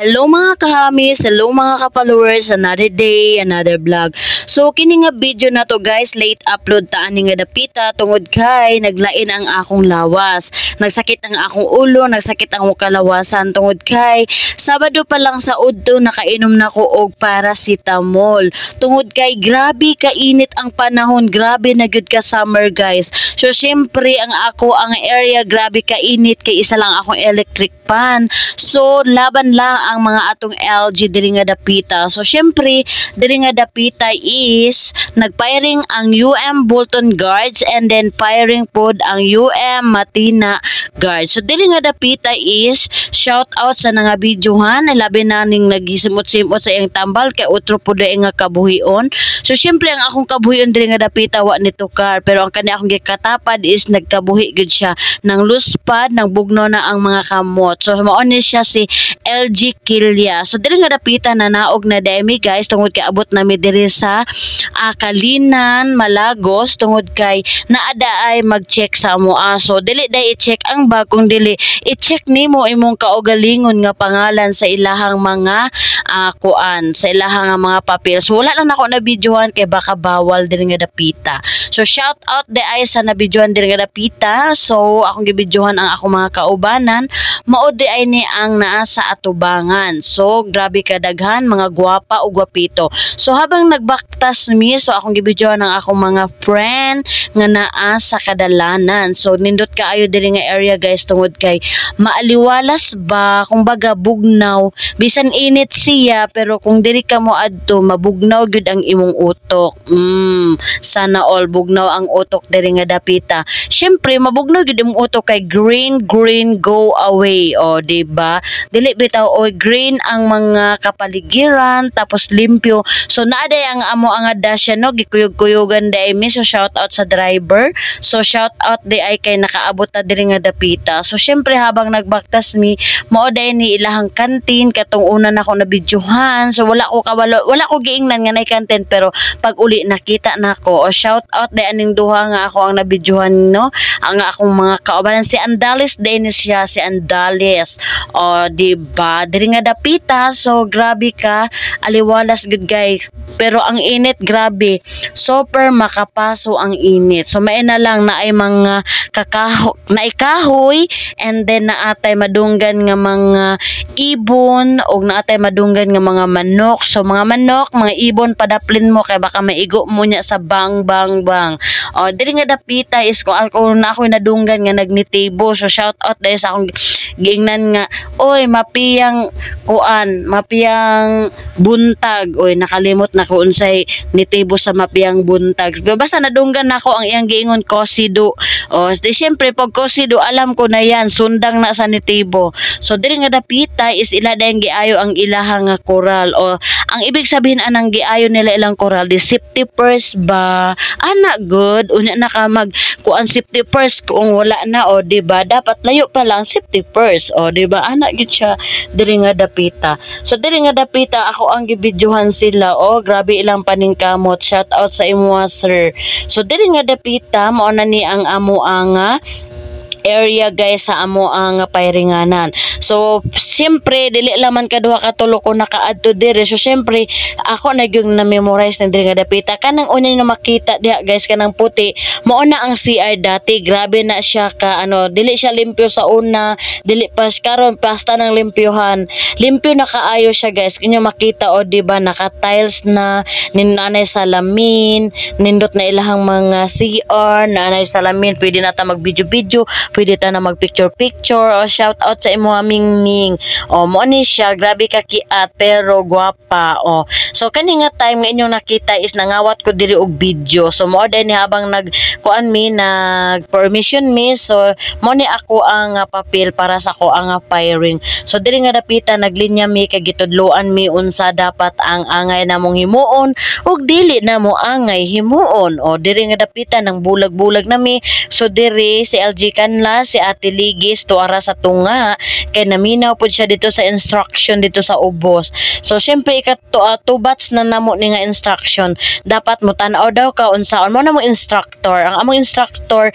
Hello mga kahamis, hello mga ka-followers, another day, another vlog. So kini nga video na to guys, late upload ta ani nga dapita tungod kay naglain ang akong lawas. Nagsakit ang akong ulo, nagsakit ang akong kalawasan tungod kay Sabado pa lang sa udto nakainom na ko og paracetamol. Tungod kay grabe kainit ang panahon, grabe na gyud ka summer guys. So syempre ang area grabe kainit kay isa lang akong electric fan. So laban lang ang mga atong LG diri nga dapita. So syempre diri nga dapita is nagpiring ang UM Bolton Guards and then firing pod ang UM Matina Guards. So diri nga dapita is shout out sa nga videohan, labi na ning nagisimot-simot sa iyang tambal kay utro pod nga kabuhion. So syempre ang akong kabuhion diri nga dapita wa nito car, pero ang kani akong gikatapad is nagkabuhi gud siya nang luspad, nang bugno na ang mga kamot. So mao ni siya si LG Kilya. So diri nga dapita na naog na demi guys tungod kay abot na mi diri sa Kalinan, Malagos tungod kay naada ay mag-check sa amo aso. Dili day i-check ang bag, kung dili i-check nimo imong kaugalingon nga pangalan sa ilahang mga kuan, sa ilahang mga papel. So wala lang ako na videohan kay baka bawal diri nga dapita. So shout out de ay sa nabidyohan diri nga dapita. So akong gibidyohan ang akong mga kaubanan, mao di ay ni ang naa sa atubangan. So grabe kadaghan mga gwapa o gwapito. So habang nagbaktas mi, so akong gibidyohan ang akong mga friend nga naa sa kadalanan. So nindot kaayo diri nga area guys tungod kay maaliwalas ba, kung baga bugnaw, bisan init siya pero kung diri ka mo adto mabugnaw gyud ang imong utok. Sana all bugnaw ang utok diri nga dapita. Syempre mabugnaw gyud imong utok kay green go away. O diba? Dili bitaw o green ang mga kapaligiran tapos limpyo. So naaday ang amo ang dasya no gikuyog-kuyogan day mi. So shout out sa driver. So shout out di ay kay nakaabot ta diri nga dapita. So syempre habang nagbaktas mi, mao day ni ilahang kantin katong una na ako na videohan. So wala ko giingnan nga nay kantin, pero pag uli nakita nako. O shout out day aning duha nga ako ang nabidyohan no. Ang akong mga kaubanan si Andales Dennis siya, si Andales. O diba? Diri nga dapita. So grabe ka aliwalas good guys. Pero ang init grabe. Super makapaso ang init. So may na lang na ay mga kahoy and then naatay madunggan nga mga ibon o naatay madunggan nga mga manok. So mga manok, mga ibon padaplin mo kay baka maigo mo niya sa bang. O diri nga dapita is ko na ako nadunggan nga nagnitibo. So shout out dahil sa akong giingnan nga oy mapiyang buntag. Oy nakalimot na ko unsay nitibo sa mapiyang buntag. Basta nadunggan nako ang iyang giingon kosido. O syempre pag kosido alam ko na yan sundang na sa nitibo. So diri nga dapita is ila dayang giayo ang ilahang nga koral. O ang ibig sabihin anang giayo nila ilang koral di safety first ba ana good unya na ka mag kuan safety first kung wala na. O diba dapat layo pa lang safety first. O diba ana gid siya diri nga dapita. So diri nga dapita ako ang gibidyohan sila. O grabe ilang paningkamot. Shout out sa imo sir. So diri nga dapita mao na ni ang amo ang area guys sa amo ang pairinganan. So siyempre dili laman kaduha ka tulo ko nakaadto dire. So siyempre ako na gyud na memorize na diri nga dapita. Kanang una na makita diha guys kanang puti mao na ang CR dati. Grabe na siya ka dili siya limpyo sa una, dili pas karon pasta nang limpyohan. Limpyo na kaayo siya guys. Inyo makita o diba naka tiles na, nanay salamin, nindot na ilahang mga CR, nanay salamin, pwede na ta mag video pwede ta na mag picture. O shout out sa imo Mingming. O mo ni siya grabe ka kiat pero gwapa. O so kani nga time nga inyong nakita is nangawat ko diri og video. So mo din habang nagkuan mi nag permission mi, so mo ni ako ang papel para sa ko ang firing. So diri nga dapita naglinya mi kay gitudloan mi unsa dapat ang angay namong himuon ug dili na mo angay himuon. O diri nga dapita nang bulag-bulag na mi. So diri si LG kanla si Ate Ligis tuara sa tunga kay naminaw pud siya dito sa instruction dito sa ubos. So syempre two bats na namo ni nga instruction, dapat mo tan-aw daw ka unsaon mo na mo instructor. Ang among instructor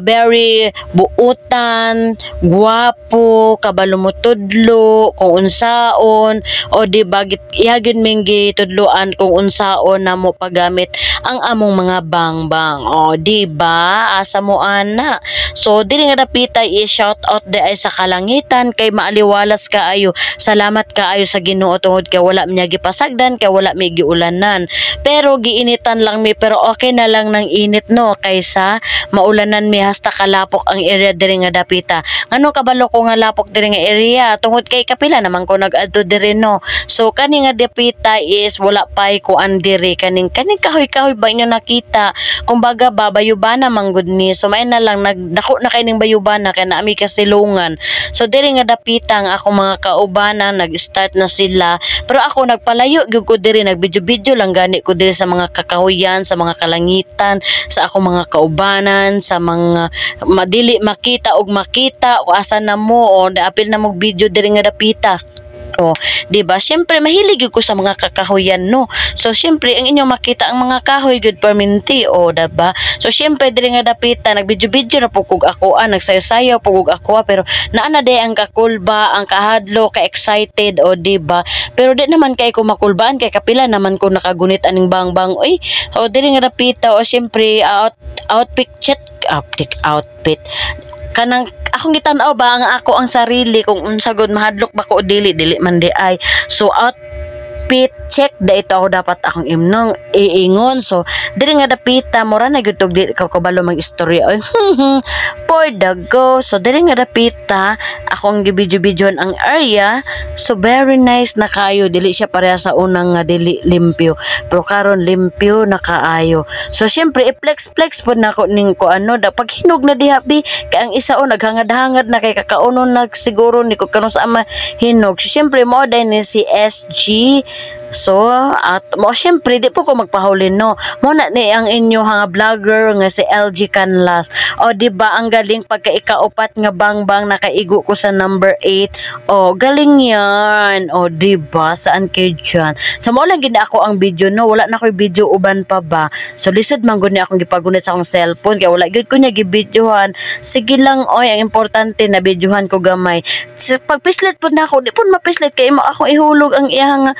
very buutan, guwapo, kabalo mo tudlo kung unsaon, o di ba gyud ming gitudloan kung unsaon na mo paggamit ang among mga bangbang. O di ba asa mo ana. So dili nga dapita i-shout out di ay sa kalangitan kay maaliwalas kaayo. Salamat kaayo sa Ginoo tungod kay wala miya gipasagdan, kay wala mi giulanan. Pero giinitan lang mi, pero okay na lang ng init no kaysa maulanan mi hasta kalapok ang area diri nga dapita. Ngano kabalo ko nga lapok diri nga area tungod kay kapila naman ko nag-adto diri no. So kani nga dapita is wala pay kuan diri kaning kahoy-kahoy ba inyo nakita. Kumbaga bayubana manggod ni. So may na lang nagdako na kay ning bayubana kay naami kasilungan. So diri nga dapita ang akong mga kaubana nag-start na sila. Pero ako nagpalayo gyud ko diri, nag-video lang gani ko diri sa mga kakahuyan, sa mga kalangitan, sa akong mga kaubanan, sa mga madili makita og makita o asa na mo o daapil na mo video diri nga dapita. O, di ba? Syempre mahilig ko sa mga kakahuyan no. So syempre ang inyong makita ang mga kahoy good perminti o diba? So syempre diri nga dapita nagvideo-video na pugog ako nagsayo-sayo pugog ako pero naana day ang kakulba, ang kahadlo, ka-excited o diba? Pero di naman kay ko makulbaan kay kapila naman ko nakagunit aning bangbang. Oy, o diri nga dapita o syempre outfit outfit kanang akong gitan-aw ba ang ako ang sarili kung unsa gud mahadlok ba ko dili man di ay. So outfit check da ito ako dapat akong imnong iingon. So diri nga dapita mura na gyud tog di ka kabalo mag istorya oy for the go. So diri nga dapita akong gibidyo-bidyon ang area. So very nice na kaayo, dili siya pareha sa unang nga dili limpyo pero karon limpyo na kaayo. So syempre i-flex pud nako ning ko ano da pag hinog na diha bi kay ang isa o naghangad-hangad na kay kakaunon nagsiguro ni ko kanon sa ama hinog. So syempre mo day ni si SG. So at mo syempre di po ko magpahulin no. Mo na ni ang inyo nga vlogger nga si LG Canlas. O di ba ang galing pagka ikaupat nga bangbang nakaigo ko sa number 8. O galing yan. O di ba saan kay diyan. So mo lang gid ako ang video no. Wala na koy video uban pa ba. So lisod man gud ni akong gipagunit sa akong cellphone kay wala gid ko niya gibidyohan. Sige lang oy ang importante na videohan ko gamay. Pagpislit pud na ako di pud mapislit kay mo ako ihulog ang iyang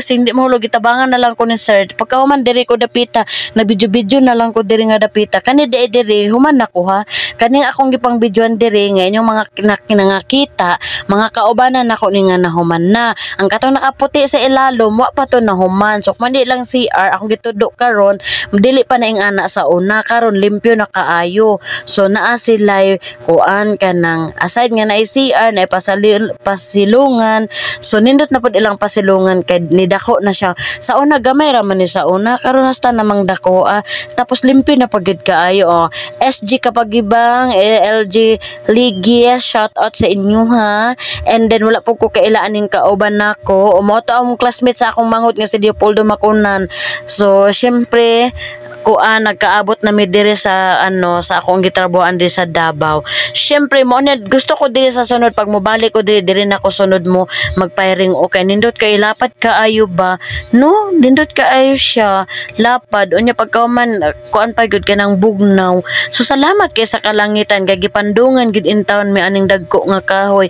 hindi mo hulog itabangan na lang ko ni sir pagka human diri ko dapita na video na lang ko diri nga dapita kani diri human nako ha kaning akong gipang videoan diri nga inyong mga kinangakita mga kaubanan nako ni nga nahuman na ang katong nakaputi sa ilalom wa pa to nahuman so mandi lang CR akong gitudo karon dili pa na ing ana sa una karon limpyo na kaayo so naa sila kuan kanang aside nga na CR na pasilungan so nindot na pud ilang pasilungan kay nidako na siya sa una gamay ra man ni sa una karon hasta namang dako tapos limpyo na pagid kaayo SG kapag ibang LG Ligies shout out sa inyo ha and then wala po ko kailaan ning kauban nako mo to ang classmate sa akong manghod nga si Leopoldo Macunan so syempre kuan nagkaabot na mi diri sa sa akong gitrabahoan diri sa Davao. Syempre mo gusto ko diri sa sunod pag mobalik ko diri na ko sunod mo magpairing okay nindot kay lapad kaayo ba no nindot kaayo siya lapad unya pagkauman kuan pa gud kanang bugnaw. So salamat kay sa kalangitan kay gipandungan gid in town mi aning dagko nga kahoy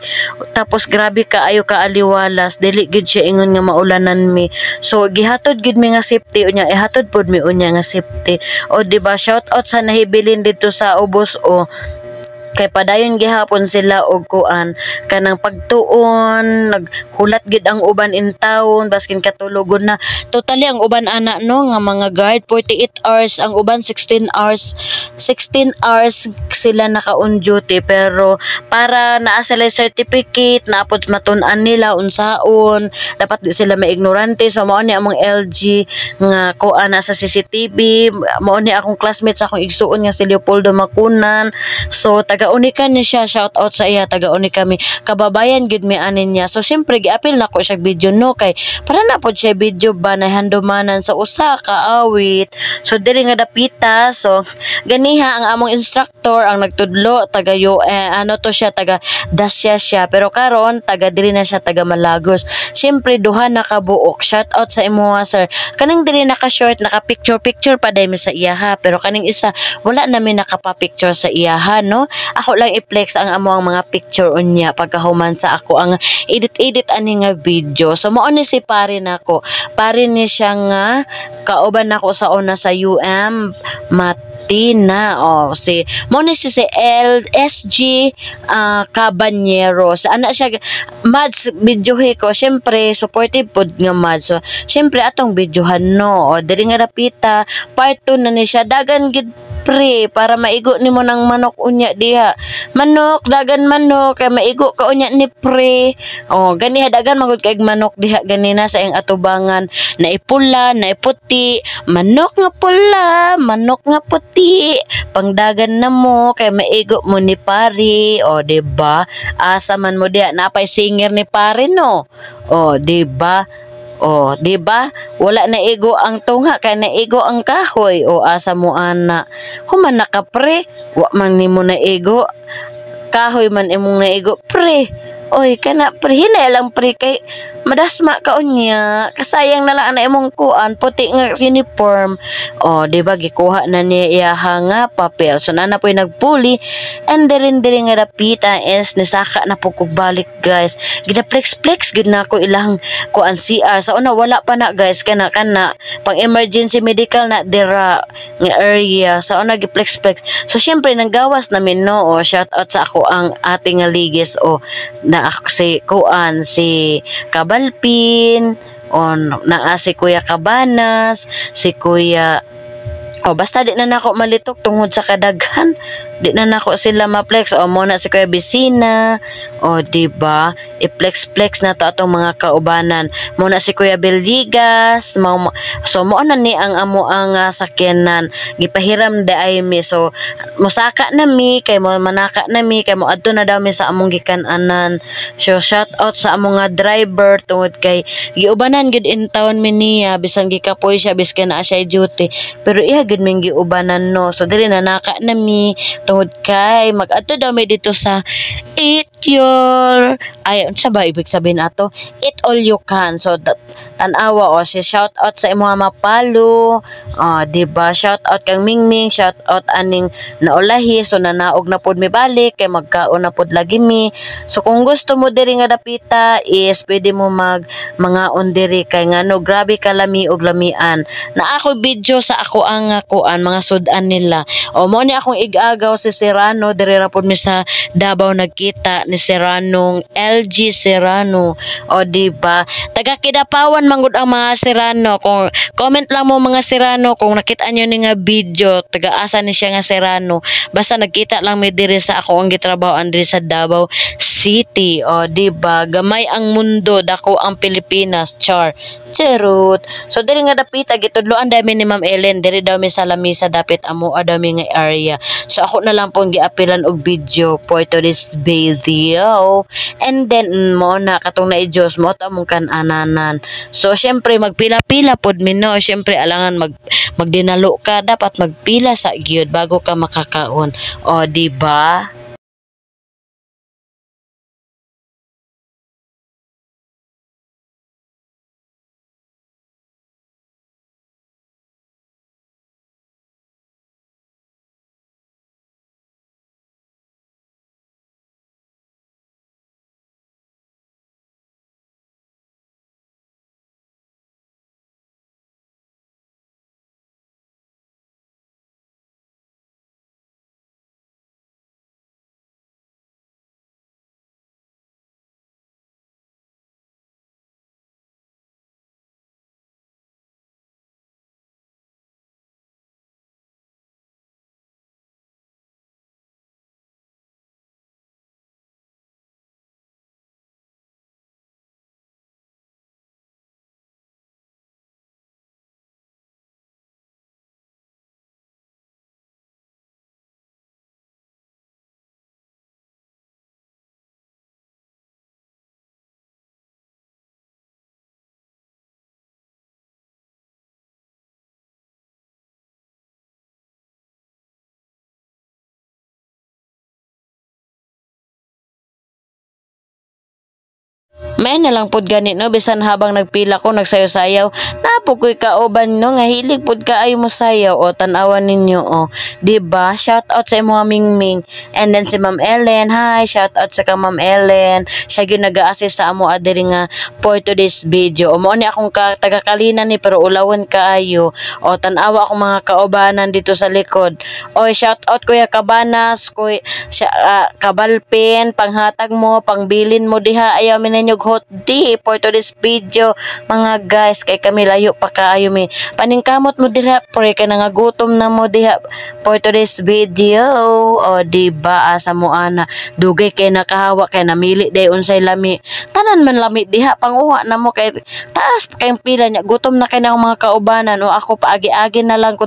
tapos grabe kaayo kaaliwalas dili gid siya ingon nga maulanan mi. So gihatod gid mi nga safety unya ihatod pud mi unya nga safety. O diba shout out sa nahibilin dito sa ubos o kay padayon gihapon sila og kuan kanang pagtuon naghulat gid ang uban in town baskin katulogon na totally ang uban ana no nga mga guard 48 hours ang uban 16 hours sila naka on duty pero para naa sila certificate naapod matun-an nila unsaon dapat di sila maignorante so mao ni among LG nga kuan sa CCTV mao ni akong classmates akong igsuon nga si Leopoldo Macunan so taga taga-unikan ni siya, shout out sa iya, taga-unika mi, kababayan gid mi anin niya. So syempre giapil na ko siya video no kay para na pod siya video ba na handumanan sa usa ka awit. So diri nga dapita, so ganiha ang among instructor ang nagtudlo taga ano to siya, taga Dasya siya, pero karon taga diri na siya, taga Malagos. Syempre duha na ka buok, shout out sa imo sir. Kaning diri naka short, naka picture pa dai mi sa iya ha, pero kaning isa wala namin nakapa-picture sa iya ha no. Ako lang i-flex ang amo ang mga picture unya pagkahuman sa ako ang edit ani nga video. So mao ni si pare nako, pare ni siya nga kauban nako sa una sa Matina. Si mo ni si LSG Cabanyero. Sa ana siya Mads videohe ko. Syempre supportive pod nga Mads. So syempre atong videohan no. Diri nga dapita part 2 na ni siya, dagan gid pre para maigo nimo ng manok unya diha. Manok, dagan manok kay maigo ka unya ni pre. Ganiha dagan magud kay manok diha ganina sa iyang atubangan. Naipula, naiputi, manok nga pula, manok nga puti. Pangdagan na mo kay maigo mo ni pare. Di ba? Asa man mo diha, napay singer ni pare no. Di ba? Di ba? Wala na igo ang tungha kay naigo ang kahoy. Asa mo ana. Human naka pre, wa man nimo na igo. Kahoy man imong naigo pre. Oy kana pre, hinay lang pre kay madasma ka unya. Kasayang na lang na imong kuan puti nga uniform. Di ba gikuha na niya iyaha nga papel. So nana po'y nagpuli and diri nga dapita is nisaka na po kog balik guys. Gidaplex gid na ko ilang kuan CR. Sa una wala pa na guys, kana pang emergency medical na dira nga area. Sa una giplex. So syempre nanggawas namin no. Shout out sa ako ang ating nga ligis na ako si kuan si Kabalpin, naa si Kuya Cabanas, si Kuya basta di na nako malitok tungod sa kadaghan. Di na nako sila ma-flex. Mo na si Kuya Bisina. Di ba? I-flex na to atong mga kaubanan. Mo na si Kuya Beldigas. So mo na ni ang amo ang sakyanan. Gipahiram da ay mi. So musaka na mi kay mo manaka na mi kay mo adto na daw mi sa among gikan-anan. So shout out sa among nga driver tungod kay giubanan gid in town mi niya bisan gikapoy siya biskan na siya duty. Pero iya gid ming giubanan no. So dili na naka na mi tungod kay mag-adto daw mi dito sa Eat Your unsa ba ibig sabihin ato? Eat all you can. So tan-awa si shout out sa imong mapalo. Di ba? Shout out kang Mingming, shout out aning naulahi. So nanaog na pod mi balik kay magkaon na pod lagi mi. So kung gusto mo diri nga dapita is pwede mo mga diri kay ngano grabe kalami og lamian. Na ako video sa ako ang kuan mga sudan nila. Mo ni akong igagaw si Serrano diri ra pod mi sa Davao nagkita ni Serranong LG Serrano. Di ba? Taga Kidapawan mangud ang mga Serrano. Kung comment lang mo mga Serrano kung nakita nyo ni nga video, taga asa ni siya nga Serrano. Basta nagkita lang mi diri sa ako ang gitrabahoan diri sa Davao City. Di ba? Gamay ang mundo, dako ang Pilipinas. Charot. So diri nga dapita gitudloan dami ni Ma'am Ellen, diri daw mi sa lamisa dapit amo adami nga area. So ako na lang pong giapilan og video for today's video. And then mo na katong na i-Diyos mo ta mong kan-ananan. So syempre magpila-pila pod mi no. Syempre alangan magdinalo ka, dapat magpila sa gyud bago ka makakaon. Di ba? May na lang pud gani no bisan habang nagpila ko nagsayaw-sayaw napo ko'y kauban no nga hilig pud kaayo mo sayaw o tan-awan ninyo o di ba shout out sa imo Mingming and then si Ma'am Ellen hi shout out sa ka Ma'am Ellen siya gyud nag-assist sa amo adiri nga for today's video o mao ni akong taga-Kalinan ni pero ulawon kaayo o tan-awa akong mga kaubanan dito sa likod o shout out kuya Kabanas kuy Kabalpin panghatag mo pangbilin mo diha ayaw mi ninyo hotdi for today's video mga guys kay kami layo pa kaayo mi paningkamot mo diha pre kay nangagutom na mo diha for today's video o di ba asa mo ana dugay kay nakahawa kay namili day unsay lami tanan man lami diha panguha na mo kay taas kay pila nya gutom na kay na mga kaubanan o ako paagi-agi na lang ko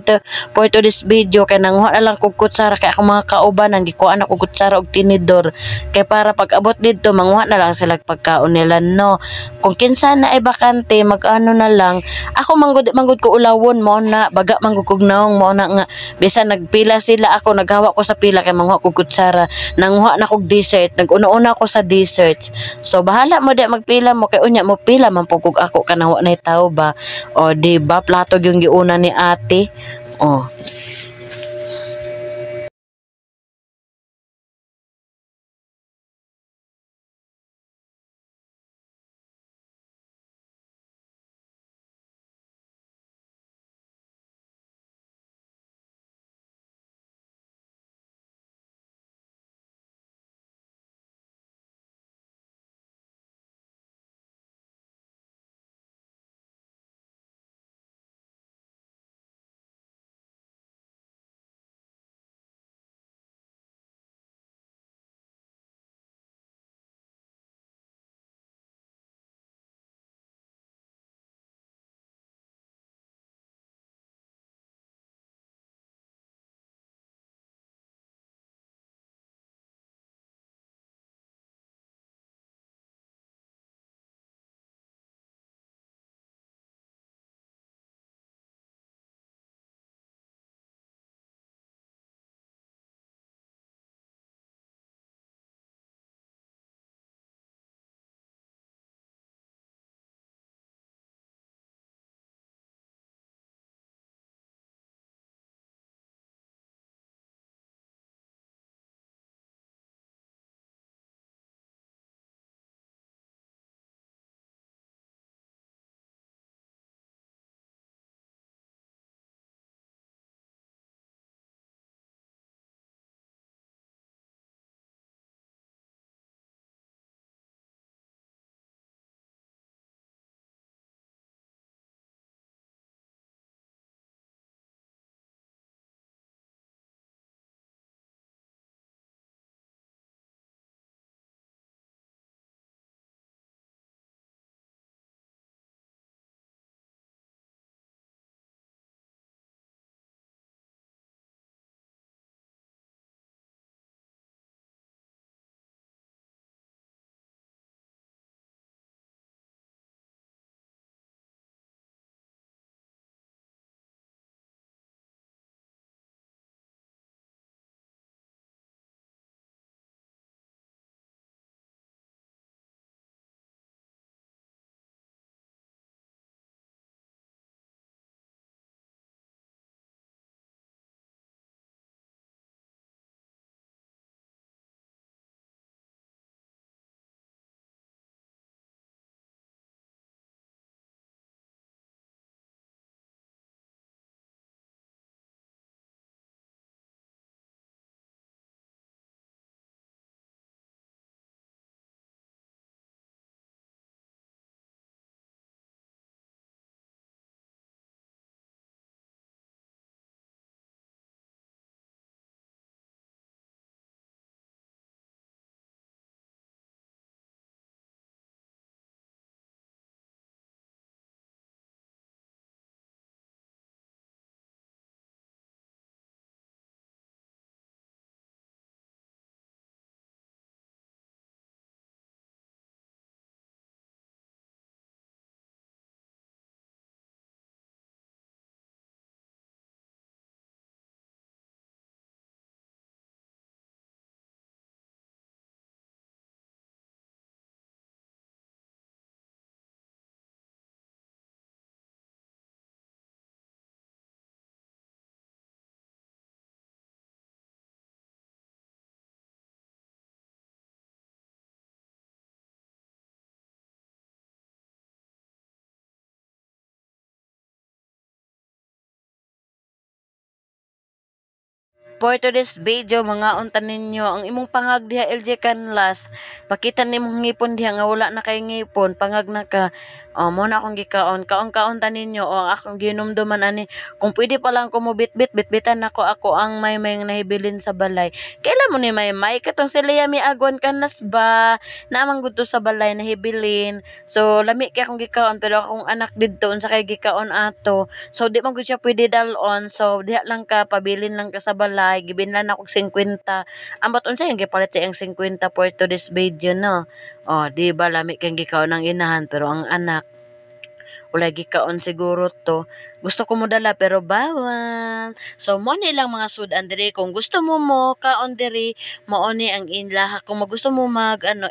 for today's video kay nanguha na lang kog kutsara kay ako mga kaubanan gikuha na kog kutsara og tinidor kay para pag abot didto manguha na lang sila pagkaon nila no kung kinsa na ay bakante mag-ano na lang ako manggod ko ulawon mo na baga manggod kog naong mo na nga bisan nagpila sila ako naghawa ko sa pila kay manguha kog kutsara nanguha na kog dessert nag-una-una ko sa desserts so bahala mo di magpila mo kay unya mo pila man pugog ako kanawa na tao ba o di ba plato yung giuna ni ate o For today's video, mga unta ninyo, ang imong pangag diha LJ Canlas, pakita nimong ngipon diha nga wala na kay ngipon, pangag na ka. Mo na akong gikaon, kaon-kaon ta ninyo, akong ginumduman ani. Kung pwede pa lang ko mo bitbitan ako ang may nahibilin sa balay. Kailan mo ni may katong sila mi agwan Canlas ba? Naamang gudto sa balay nahibilin. So lami kay akong gikaon pero akong anak didto unsa kay gikaon ato. So di man gud siya pwede dalon. So diha lang ka pabilin lang ka sa balay, gibinlan ako 50. Ambot unsa yung gipalit sa iyang 50 for today's video no. Di ba lami kang gikaon ng inahan pero ang anak wala gikaon siguro to. Gusto ko mo dala pero bawal. So mo ni lang mga sudan diri kung gusto mo kaon diri mao ni ang inlaha kung gusto mo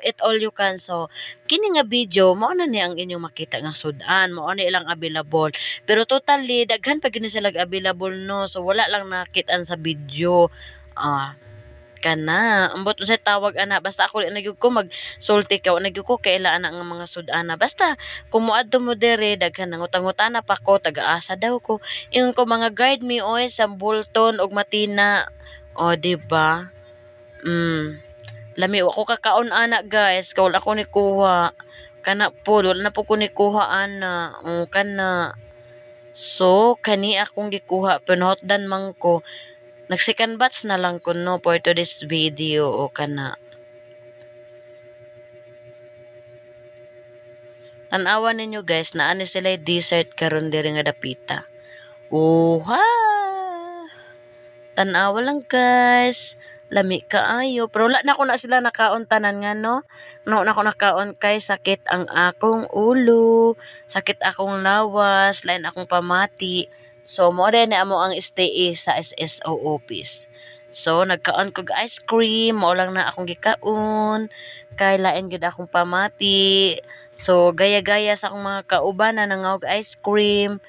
eat all you can. So kini nga video mao na ni ang inyong makita nga sudan mao ni ilang available. Pero totally daghan pa gini sila available no. So wala lang nakitaan sa video. Kana ambot unsay tawag ana basta ako nagyud ko magsulti ka nagyud ko kaila ana nga mga sud-ana basta kung moadto mo dere daghan nang utang-utana pa ko taga-asa daw ko ingon ko mga guard me oy sa Bolton ug Matina di ba lami ako kakaon ana guys kawal ako ni kuha kana po wala na po ko ni kuha ana kana so kani akong gikuha pinahotdan man ko. Nag-second batch na lang ko no for today's video o kana. Tanawa ninyo guys na ani sila dessert karon diri nga dapita. Oha! Tanawa lang guys. Lami kaayo. Pero wala na ako na sila nakaon tanan nga no. No na ako nakaon kay sakit ang akong ulo. Sakit akong lawas. Lain akong pamati. So, mo rin na mo ang stay sa SSO office. So, nagkaon ko ice cream. Mo lang na akong gikaon. Kay lain gud akong pamati. So, gaya-gaya sa akong mga kauban na nangawag ice cream.